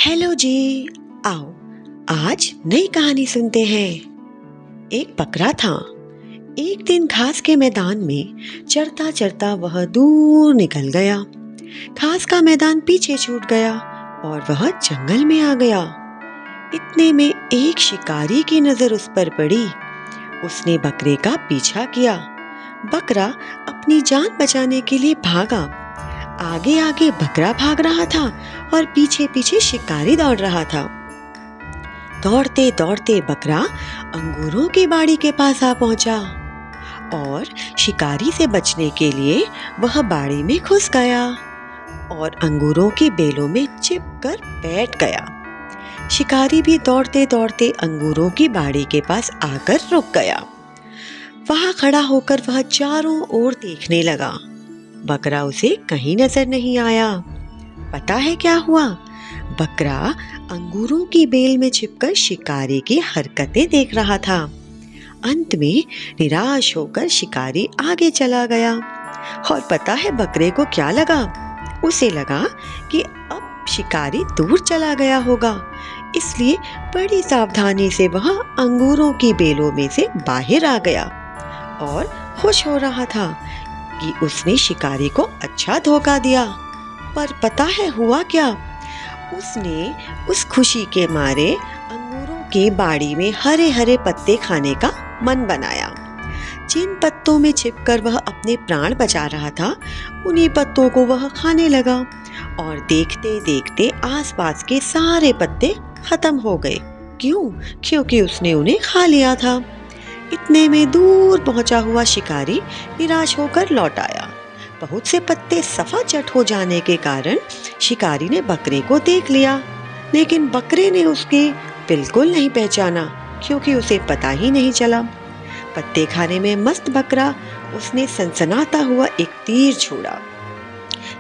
Hello जी। आओ आज नई कहानी सुनते हैं। एक बकरा था। एक दिन घास के मैदान में चरता चरता वह दूर निकल गया। घास का मैदान पीछे छूट गया और वह जंगल में आ गया। इतने में एक शिकारी की नजर उस पर पड़ी। उसने बकरे का पीछा किया। बकरा अपनी जान बचाने के लिए भागा। आगे आगे बकरा भाग रहा था और पीछे पीछे शिकारी दौड़ रहा था। दौड़ते दौड़ते बकरा अंगूरों की बाड़ी के पास आ पहुंचा और शिकारी से बचने के लिए वह बाड़ी में घुस गया और अंगूरों की बेलों में चिपकर बैठ गया। शिकारी भी दौड़ते दौड़ते अंगूरों की बाड़ी के पास आकर रुक गया। वहां खड़ा होकर वह चारों ओर देखने लगा। बकरा उसे कहीं नजर नहीं आया। पता है क्या हुआ? बकरा अंगूरों की बेल में छिपकर शिकारी की हरकतें देख रहा था। अंत में निराश होकर शिकारी आगे चला गया। और पता है बकरे को क्या लगा? उसे लगा कि अब शिकारी दूर चला गया होगा, इसलिए बड़ी सावधानी से वह अंगूरों की बेलों में से बाहर आ गया और खुश हो रहा था कि उसने शिकारी को अच्छा धोखा दिया। पर पता है हुआ क्या? उसने उस खुशी के मारे अंगूरों की बाड़ी में हरे हरे पत्ते खाने का मन बनाया। जिन पत्तों में छिपकर वह अपने प्राण बचा रहा था, उन्हीं पत्तों को वह खाने लगा और देखते देखते आसपास के सारे पत्ते खत्म हो गए। क्यों? क्योंकि उसने उन्हें खा लिया था। इतने में दूर पहुंचा हुआ शिकारी निराश होकर लौट आया। बहुत से पत्ते सफा चट हो जाने के कारण शिकारी ने बकरे को देख लिया, लेकिन बकरे ने उसके बिल्कुल नहीं पहचाना, क्योंकि उसे पता ही नहीं चला। पत्ते खाने में मस्त बकरा उसने सनसनाता हुआ एक तीर छोड़ा।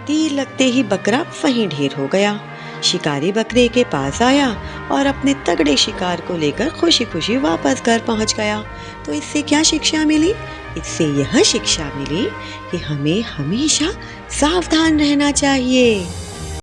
तीर लगते ही बकरा वहीं ढेर हो गया। शिकारी बकरे के पास आया और अपने तगड़े शिकार को लेकर खुशी खुशी वापस घर पहुंच गया। तो इससे क्या शिक्षा मिली? इससे यह शिक्षा मिली कि हमें हमेशा सावधान रहना चाहिए।